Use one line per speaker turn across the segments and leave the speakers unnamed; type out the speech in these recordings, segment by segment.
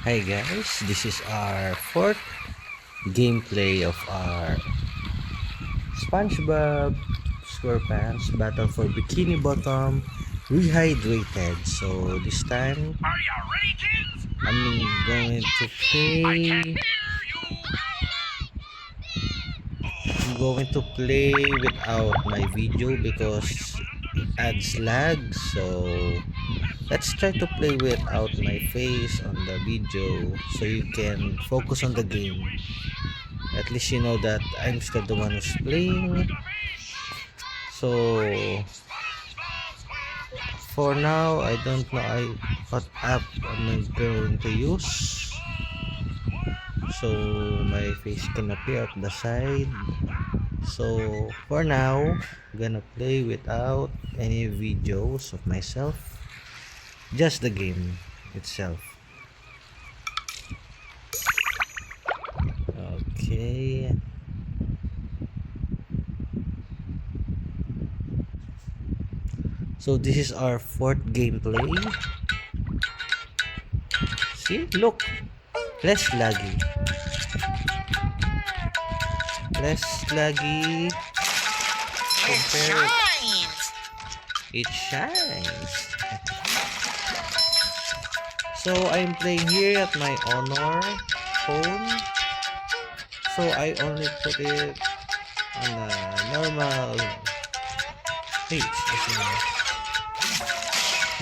Hi guys, this is our fourth gameplay of our SpongeBob SquarePants Battle for Bikini Bottom Rehydrated. So this time
Are you ready, kids?
I'm going to
I can
play
hear you.
I'm going to play without my video because it adds lag. So let's try to play without my face on the video so you can focus on the game. At least you know that I'm still the one who's playing. So for now, I don't know what app am I going to use. So my face can appear at the side. So for now, I'm gonna play without any videos of myself. Just the game itself. Okay. So this is our fourth gameplay. See, look, less laggy. Less laggy.
It
Compare
shines.
it shines. So I'm playing here at my Honor phone. So I only put it on a normal page,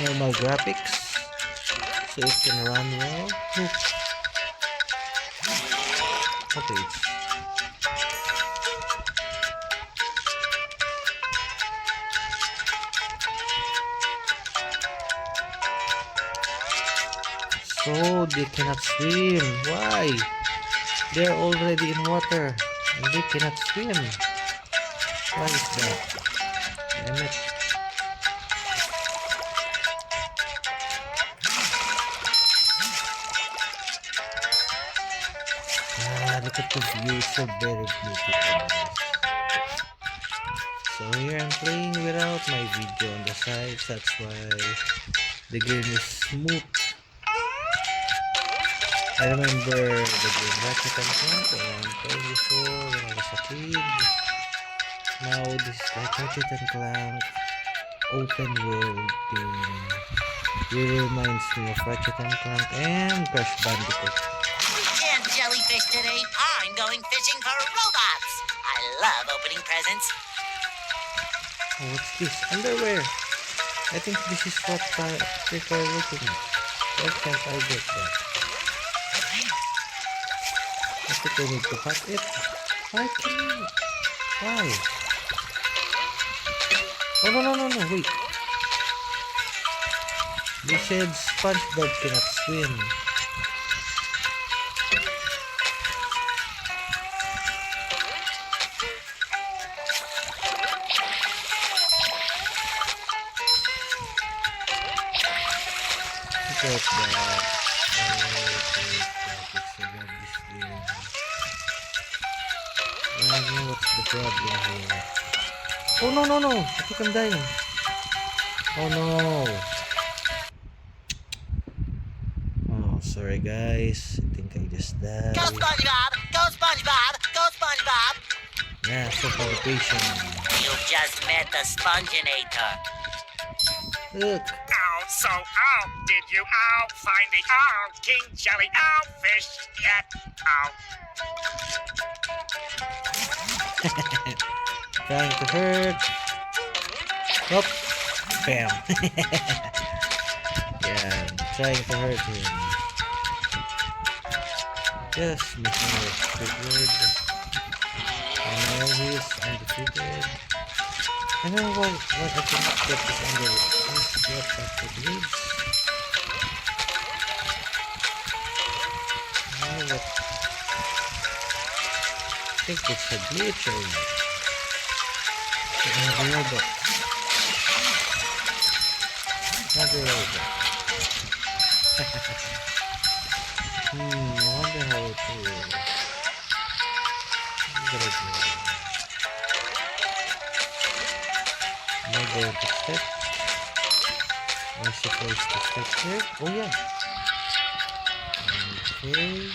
normal graphics, so it can run well. Look, okay. So they cannot swim. Why? They're already in water and they cannot swim. Why is that? Damn it. Look at the view, it's so very beautiful. So here I'm playing without my video on the sides, that's why the game is smooth. I remember the game Ratchet and Clank when I'm playing before when I was a kid. Now this is like Ratchet and Clank open world game. It reminds me of Ratchet and Clank and Crash Bandicoot.
We can't jellyfish today. I'm going fishing for robots. I love opening presents.
Oh, what's this? Underwear! I think this is what people are looking at. Why can't I get that? I think I need to cut it. Why can't? Why? Oh no, wait. They said SpongeBob cannot swim. Look at that. I don't know what's the problem here. Oh no. I think I'm dying. Oh no. Oh, sorry guys. I think I just died.
Go SpongeBob! Go SpongeBob! Go SpongeBob!
Yeah, so patient.
You just met the Sponginator.
Look.
Ow, so ow, did you ow find the ow king jelly ow fish yet? Ow.
Trying to hurt. Hop. Bam. Yeah, trying to hurt him. Just making it triggered. I know he's undefeated. I don't know why I cannot get this under this website for glitch. I don't know what. I think it's a glitch or another robot. Another robot. I wonder how it will. Am I going to step? Am I supposed to step here? Oh yeah. Okay.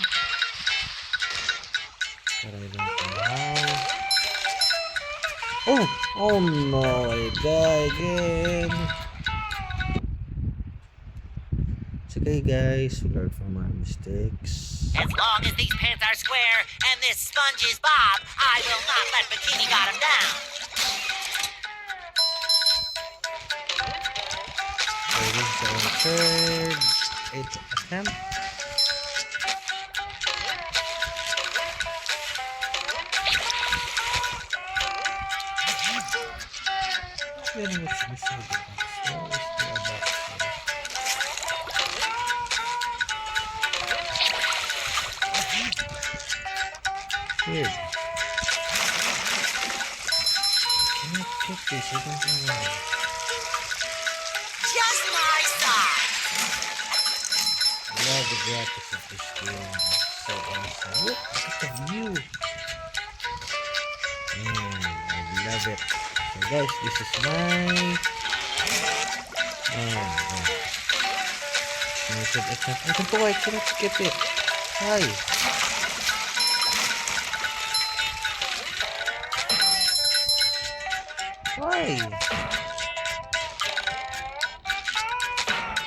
But I don't know how. Oh! Oh no, I die again. It's okay guys, we learn from our mistakes.
As long as these pants are square and this sponge is Bob, I will not let Bikini Bottom down.
So this is our third attempt. Then what's beside the box? Where is the box? Weird. Cannot get this, I don't know why.
Just my size.
I love the graphics of this game. So awesome. Look at the view. Man, I love it. So guys, this is my I don't know why I cannot skip it. Hi. Why?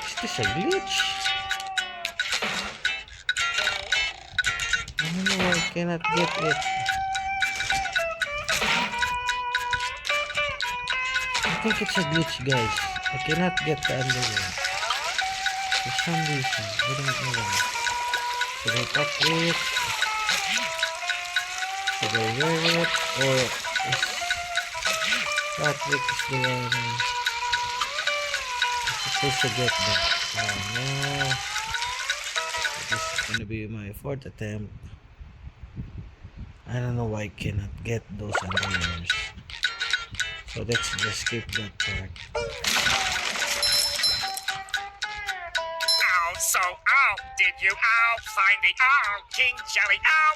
Is this a glitch? I don't know why I cannot get it. I think it's a glitch, guys. I cannot get the underwear. For some reason, I don't know why. Should I touch it? Should I wear it? Or is Patrick is the one supposed to get that? Oh no. This is gonna be my fourth attempt. I don't know why I cannot get those underwears. So let's just skip that part.
Ow, so ow, did you ow find the ow King Jelly ow?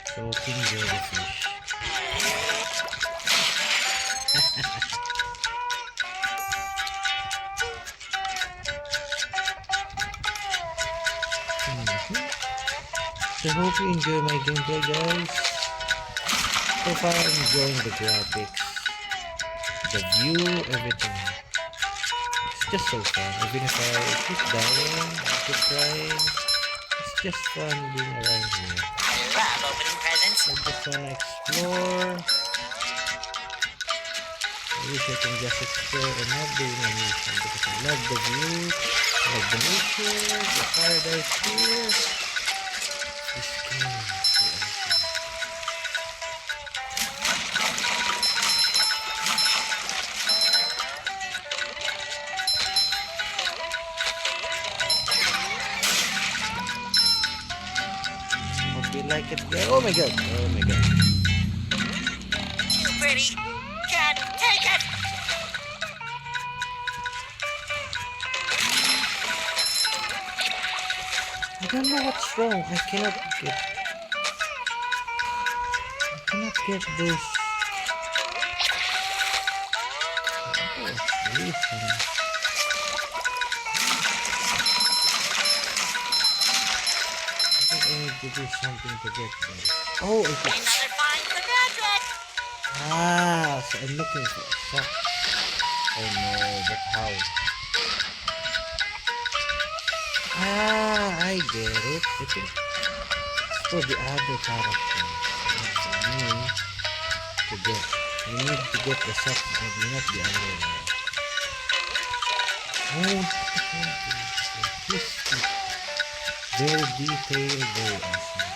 So King Jellyfish. So hope you enjoy my gameplay guys. So far I'm enjoying the graphics, the view, everything. It's just so fun. Even if I keep dying, I keep crying, it's just fun being around here.
I love opening presents.
I just wanna explore. I wish I can just explore and not doing anything because I love the view, I love the nature, the paradise here. This game is so awesome. Hope you like it. Oh my god! Oh my god!
Too pretty. Can't take it.
I don't know what's wrong. I cannot get this. What's the reason? I think I need to do something to get this. Oh, I got.
Another find for Patrick.
Ah, so I'm looking for a sock. Oh no, but how? Ah, I get it. I think it's for the other character. For me to get. I need to get the sock and not the other one. Oh, this is very detailed, very awesome.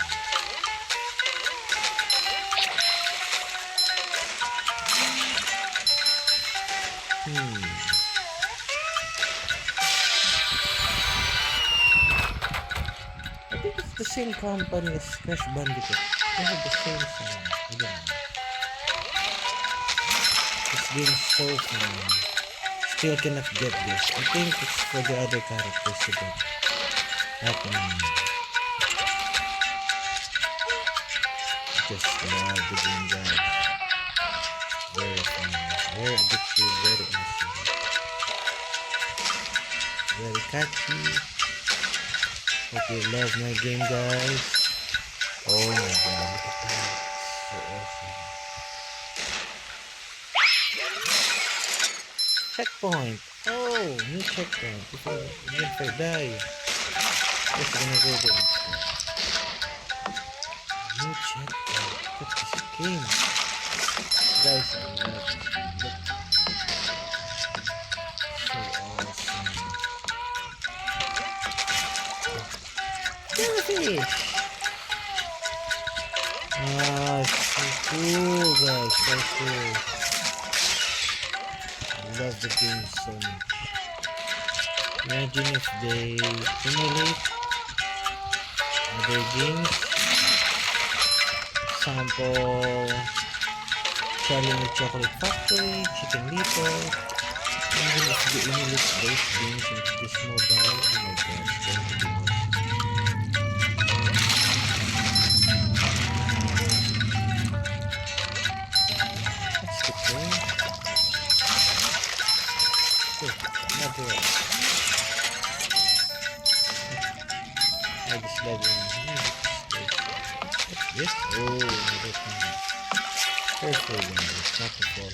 I think it's the same company as Crash Bandicoot. They have the same sound. I don't know. This game is so fun. Still cannot get this. I think it's for the other characters to get. Not me. Just love the game, guys. Very fun. Very addictive. Very awesome. Very catchy. Okay, love my game, guys. Oh my god, look at that. So awesome. Checkpoint. Oh, new checkpoint. Even if I die, just gonna go there. New checkpoint. Look at this game. Guys, I love this game. Look. So awesome. Jellyfish. Ah, so cool, guys. So cool. I love the game so much. Imagine if they simulate other games. Example, Charlie and the Chocolate Factory, Chicken Little. Even if they emulate those games into this mobile, oh my god, it's going to be awesome. Let's skip there. Oh, another one. I just love it. What's this? Oh, another thing. Careful, guys, not to fall in.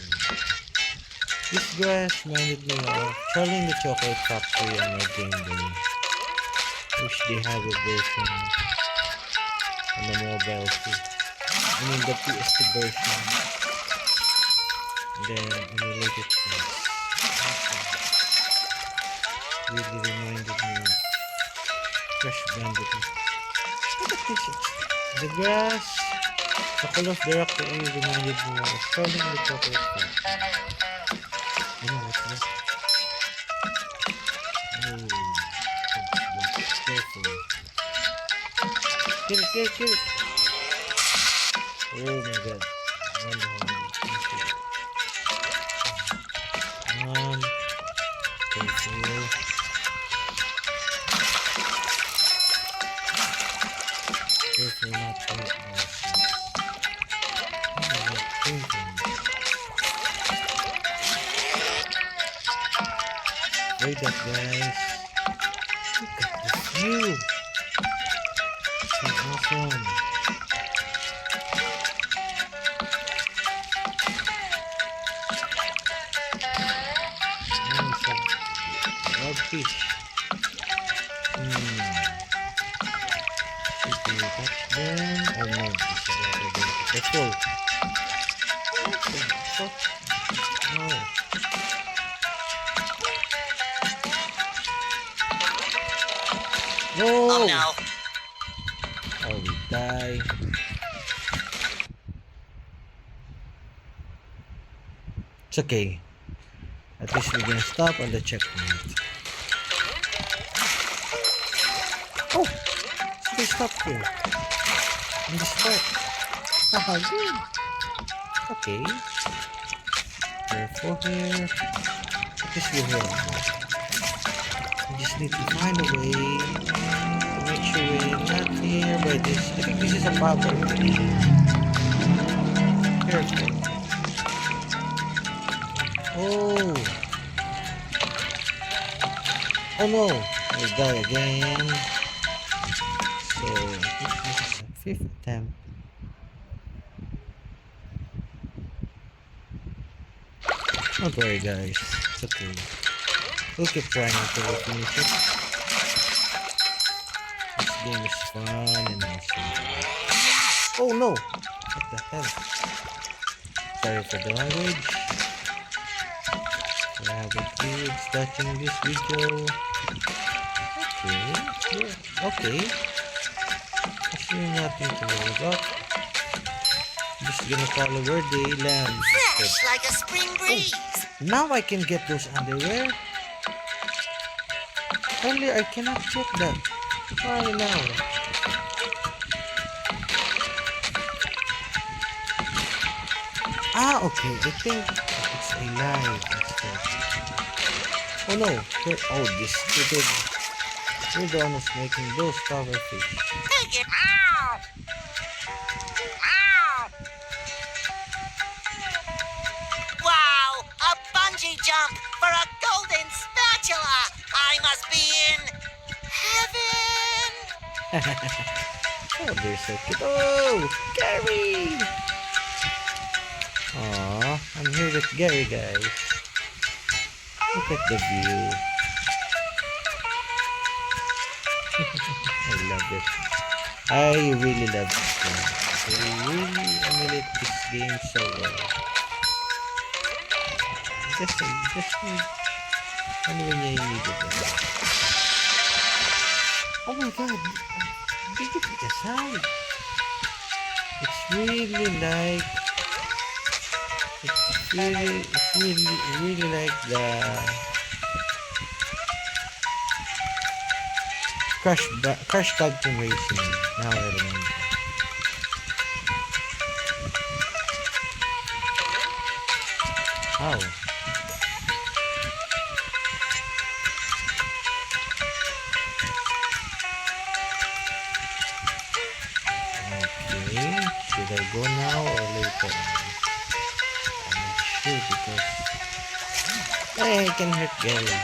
This grass reminded me of Charlie and the Chocolate Factory on my Game Boy. Wish they have a version on the mobile too. I mean the PS2 version. And then emulated this. Really reminded me of Crash Bandicoot. Look at this. The grass, the color of the rock really reminded me of Charlie and the Chocolate Factory. You know what's that? Oh, that's careful. Get it. Oh my god. One. Careful. Careful not to hit myself. Oh, thinking. Wait up, guys. Look at this view. So awesome. Nice. Wild fish. Should we touch them? Oh no, this is what we're going to be full. No. No!
Oh no.
Oh, we die. It's okay. At least we're gonna stop on the checkpoint. Oh! So they stopped here. In the spot. Haha, good. Okay. Careful here. At least we're here. We just need to find a way to make sure we're not here by this. I think this is a problem. Careful. Oh! Oh no! I die again. So, this is a 5th attempt. Don't worry, guys. It's okay. We'll keep trying until we finish it. This game is fun and awesome. Oh no! What the hell? Sorry for the language. I have a kids watching this video. Okay. Yeah, okay. Actually nothing to worry about. Just gonna follow where they land.
Fresh like a spring breeze.
Now I can get those underwear. Earlier I cannot check that. Why now? Ah, okay. I think it's a live instead. Oh no. Oh, this stupid. You're the one who's making those cover fish.
Take it.
Ow! Ow!
Wow, a bungee jump for a golden spatula. I must be in heaven.
Oh, they're so cute. Oh, Gary! Aw, I'm here with Gary, guys. Look at the view. I love it. I really love this game. I really emulate this game so well. Just ano ba niya yung needed it? Oh my god! Did you put the sound? It's really like really like the Crash Tag Team Racing. Now I remember. How? Okay. Should I go now or later? I'm not sure because hey, I can hurt Gary.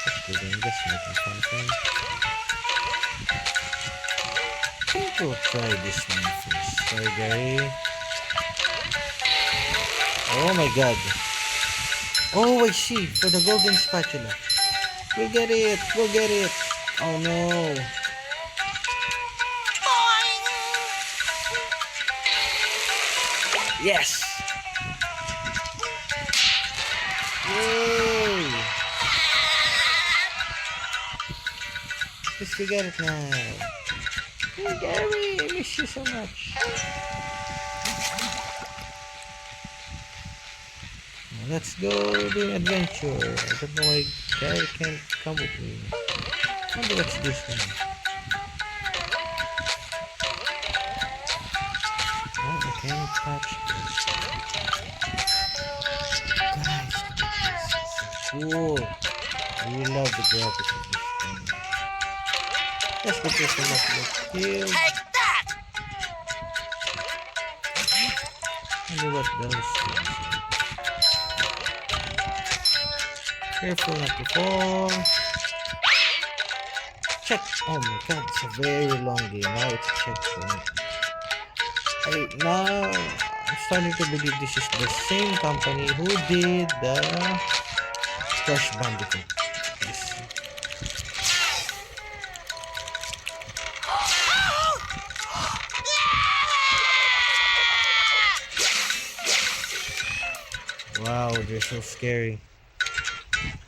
Just kidding, just making something. I think we'll try this one first. Sorry, Gary. Oh my god. Oh, I see. For the golden spatula. We'll get it. We'll get it. Oh no. Yes. Yay. Just we get it now. Hey Gary, I miss you so much. Let's go do an adventure. I don't know why Gary can't come with me. I wonder what's this one. Oh, I can't touch this. Guys, look at this. It's so cool. I really love the graphics of this game. Let's put this one up like here.
Take that!
I wonder what those things are. Careful not to fall. Check. Oh my god, it's a very long game. Now it's a checkpoint. Now I'm starting to believe this is the same company who did the Crash Bandicoot. Yes. Wow, they're so scary.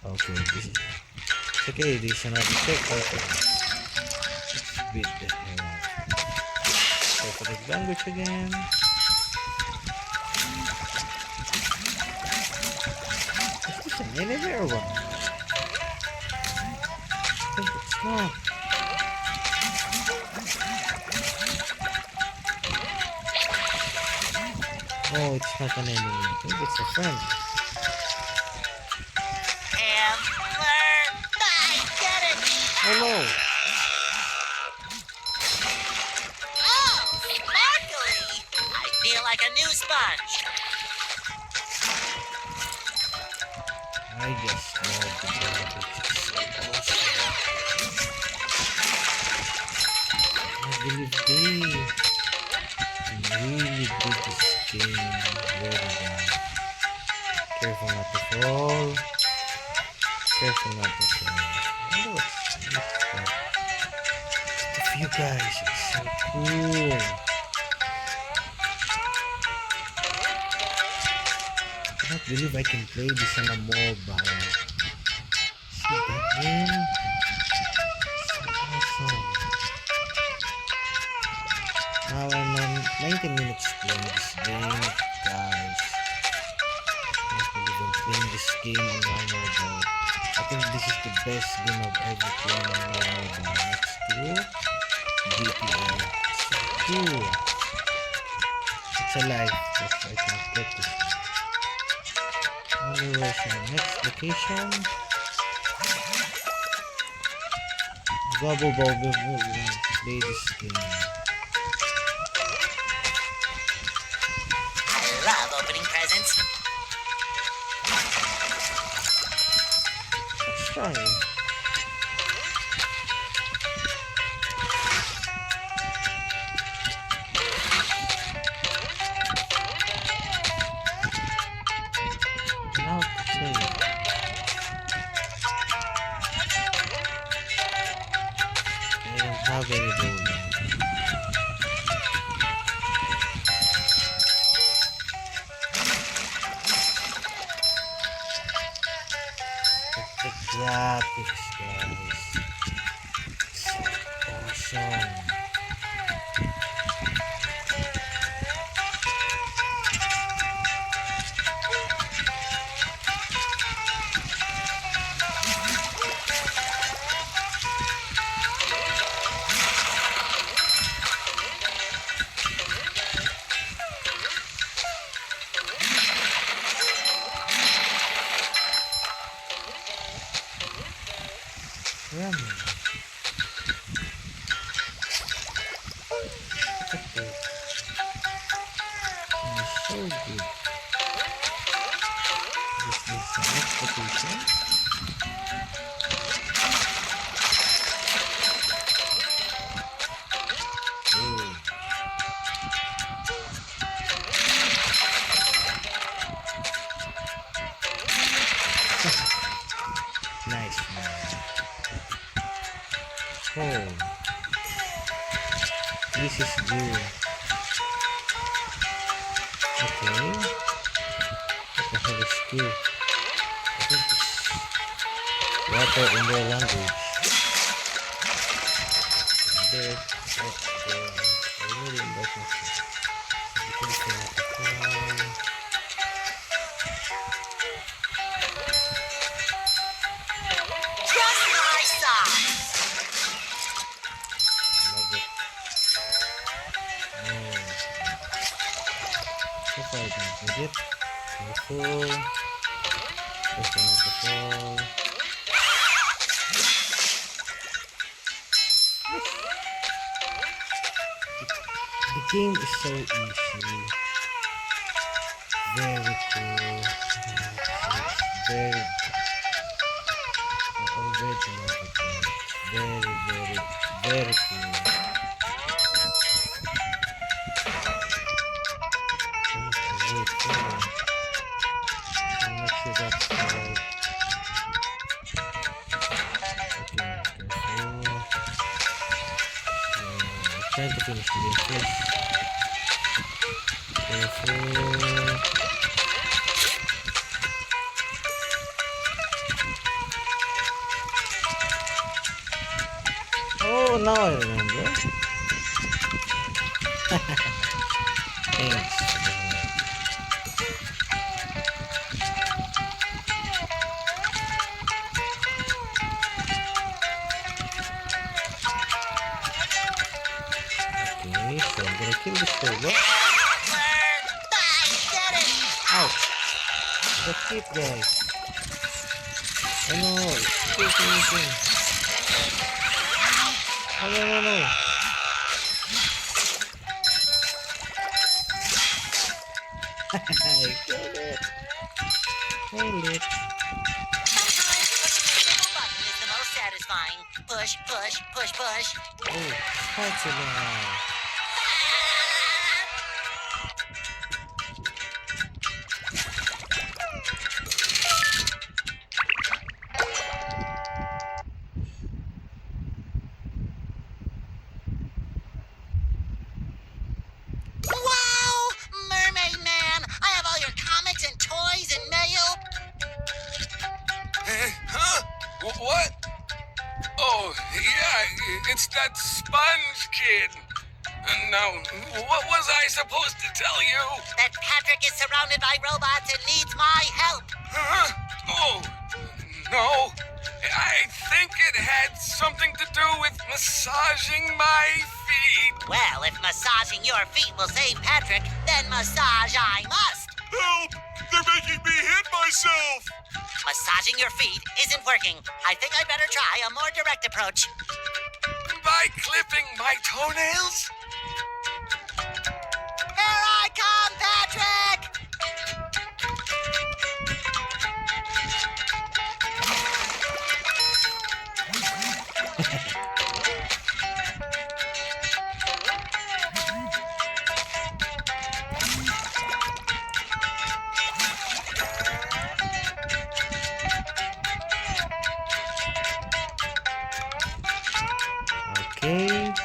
Okay, this is it's okay. This is another checkpoint. Let's beat the hell out. Go for the language again. Is this an enemy or what? I think it's not. Oh, it's not an enemy. I think it's a friend. Oh no!
Oh, sparkly! I feel like a new sponge.
I just love the graphics. I believe they really did this game very well. Careful not to fall. Careful not to fall. I wonder what's this for. Just a few guys. It's so cool. I can't believe I can play this on a mobile. See that game? So awesome. Now I'm on 90 minutes playing this game, guys. I can't believe I'm playing this game on my mobile. I think this is the best game I've ever played on my mobile. Next to GTA. So cool. It's alive. That's why I can't get this. I wonder where's my next location. Bubble Bubble play this game.
I love opening presents.
Let's try. have any bowling. The graphics, guys. So awesome. Ramen. Look at this. It's so good. This is mashed potato. Oh. Nice, man. Oh, this is good. Okay. What the hell is this? I think it's water in their language. There's I really like this.
Just my size.
Love it. Oh. So far I did it. Careful. Just another fall. The game is so easy. Very cool. It's very. I already love it. Very cool. Wait, hold on. I'll make sure that's right. Okay, careful. Trying to finish the game first. Careful. Oh, now I remember. Thanks. Okay, so I'm gonna kill this robot.
I get it.
Ouch! That's it, guys. Oh no! It's anything. Oh no! I get it. Hold it.
Sometimes pushing a single button is the most satisfying. Push, push, push, push.
Oh, spatula.
Wow! Mermaid Man! I have all your comics and toys and mail.
Huh? What? Oh, yeah, it's that sponge kid. Now, what was I supposed to tell you?
That Patrick is surrounded by robots and needs my help.
Huh? Oh, no. I think it had something to do with massaging my feet.
Well, if massaging your feet will save Patrick, then massage I must.
Help! They're making me hit myself!
Massaging your feet isn't working. I think I'd better try a more direct approach.
By clipping my toenails?
Here I come, Patrick!
Okay.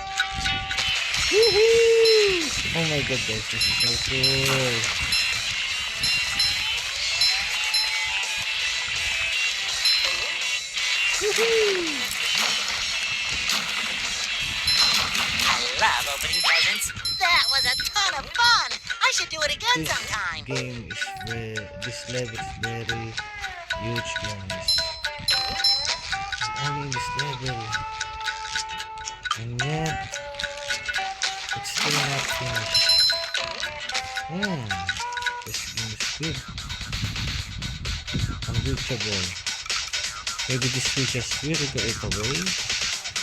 my god, guys, this is so cool.
I love opening presents. That was a ton of fun. I should do it again
This
sometime.
game is this level is very huge, guys. Only in this level, and yet it's still not finished. Man, this game is good. Unreachable. Maybe this creature will get it away.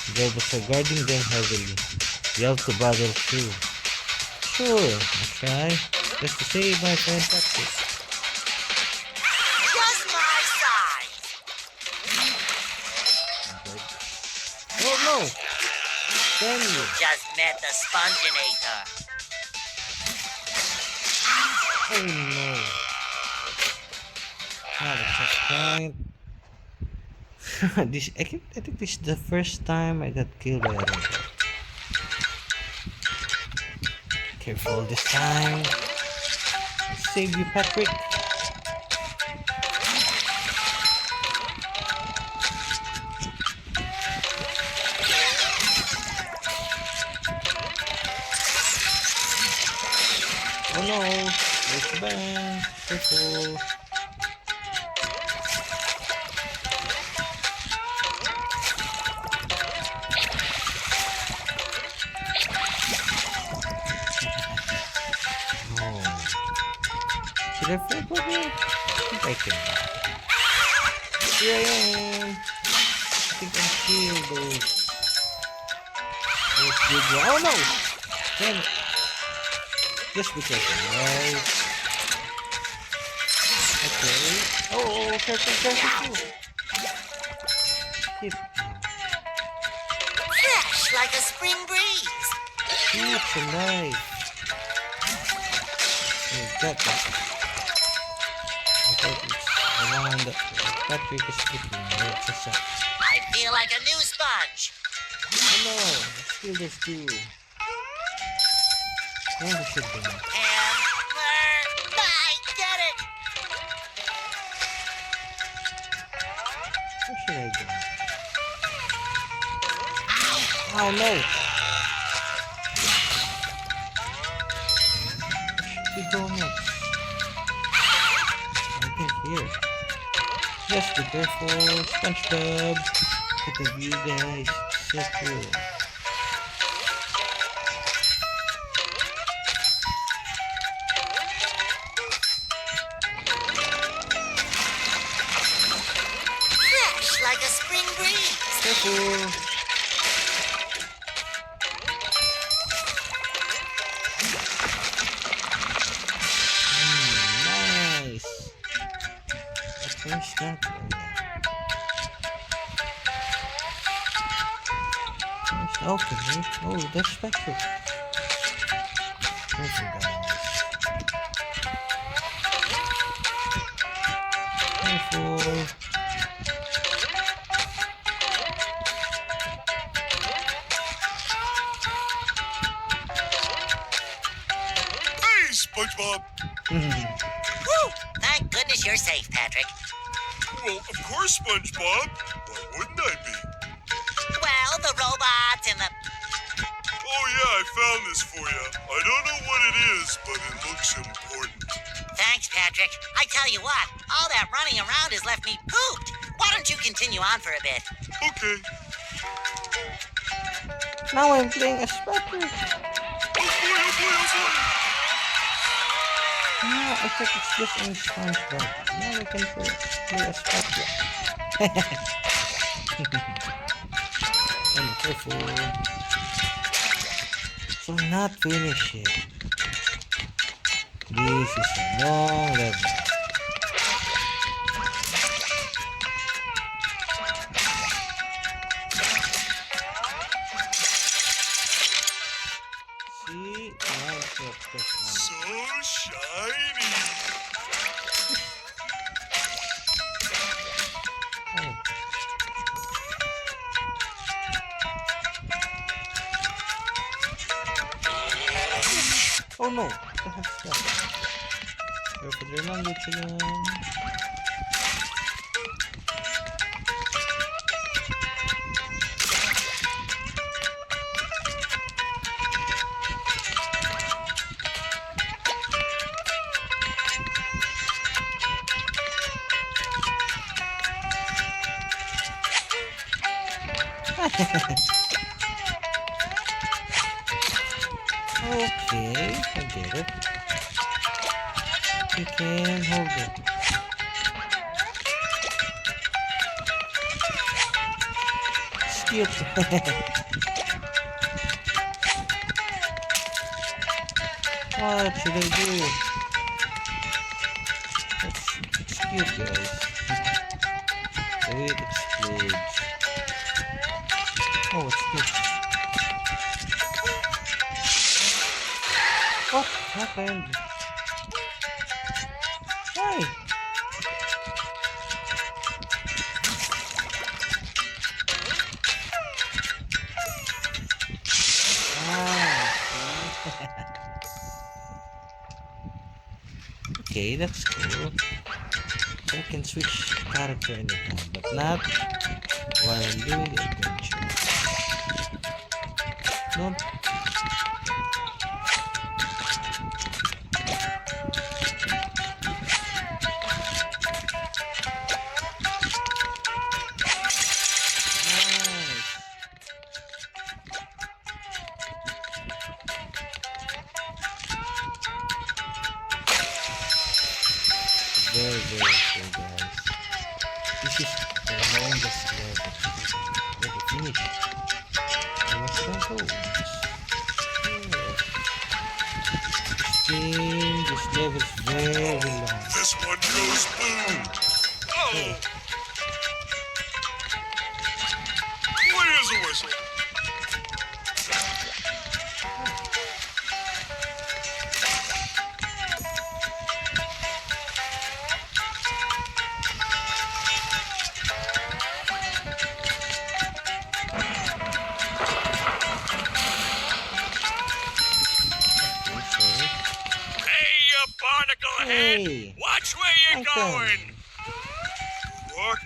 The robots are guarding them heavily. You have to battle through. Sure, I'll try. Just to save my friend Patrick.
Just my size.
Oh no! Damn you!
Just met the Sponginator.
Oh no! Not a checkpoint. I think this is the first time I got killed by a robot. Careful this time. I'll save you, Patrick. Oh no! There's the band. Careful. Should I flip over? I think I can. Here I am. I think I'm killed those big ones. Oh no! Damn it. Just be careful, right? Okay. Oh, careful. Skip.
Fresh like a spring breeze.
It's alive. Oh, got that. I thought it's the one that Patrick is sticking. It's just a...
I feel like a new sponge.
Oh no, let's kill those two. Where we should be?
And I get it.
Where should I go? Oh no! Where should we go next? I think here. Just be careful, SpongeBob. Look at the view, guys. So cool.
Fresh like a spring breeze.
Careful. Nice. Where's that one? Okay. Oh, that's Patrick. Careful, guys. Careful.
Hey, SpongeBob!
Woo! Thank goodness you're safe, Patrick.
Well, of course, SpongeBob. Why wouldn't I be?
Well, the robots and the...
Oh yeah, I found this for you. I don't know what it is, but it looks important.
Thanks, Patrick. I tell you what, all that running around has left me pooped. Why don't you continue on for a bit?
Okay.
Now I'm playing as Patrick.
Oh boy.
Ah, I think it's just in SpongeBob. Now I can play as Patrick. I'm careful. So not finished yet. This is a long level. See, now it's not just
So shiny.
oh. Oh no! What the heck's that? Perfect language again. Okay, I get it. You can hold it. It's cute. What should I do? It's cute, guys. Wait, it explodes. Oh, it's cute. What happened? Why? Okay, that's cool. I can switch character anytime, but not while I'm doing the adventure. Nope. Very cool, guys. This is the longest level. Never finished. I must go. This level is very long.
This one goes boom. Oh. Where is a whistle?
Barnacle head!
Hey.
Watch where you're
Okay.
going!
Rock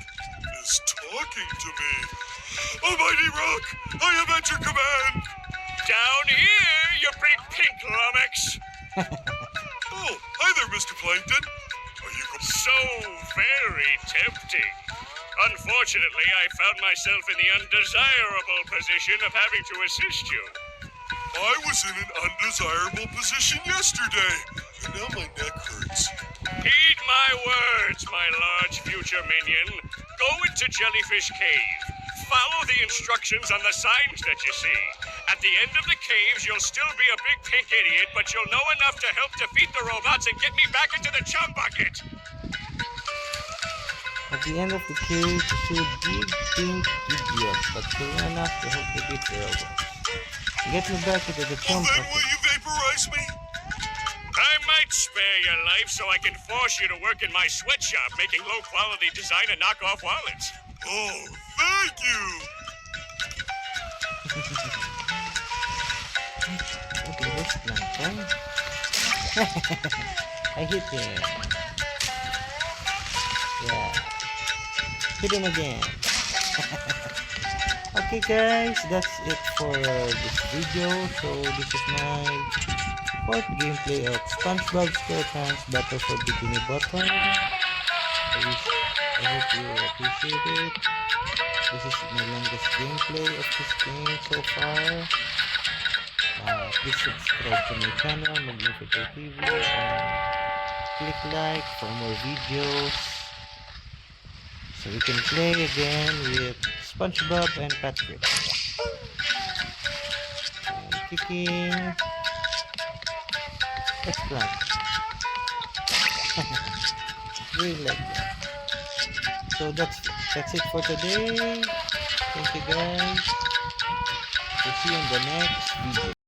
is talking to me. Almighty Rock, I am at your command.
Down here, you big pink lummox!
Oh, hi there, Mr. Plankton. Are you
So very tempting. Unfortunately, I found myself in the undesirable position of having to assist you.
I was in an undesirable position yesterday, and now my neck hurts.
Heed my words, my large future minion. Go into Jellyfish Cave. Follow the instructions on the signs that you see. At the end of the caves, you'll still be a big pink idiot, but you'll know enough to help defeat the robots and get me back into the chum bucket.
At the end of the cave, you should big pink idiot, but you're enough to help defeat the robots. Get me back into the
Well,
chump
then
bucket.
will you vaporize me?
I might spare your life so I can force you to work in my sweatshop making low-quality design and knockoff wallets.
Oh, thank you.
Okay, where's Plankton? I hit him. Yeah. Hit him again. Okay guys, that's it for this video. So this is my fourth gameplay of SpongeBob SquarePants Battle for Bikini Bottom. I hope you appreciate it. This is my longest gameplay of this game so far. Please subscribe to my channel, Magnifico TV, and click like for more videos so we can play again with SpongeBob and Patrick. And kicking. Let's plant. Really like that. So that's it for today. Thank you guys. We'll see you in the next video.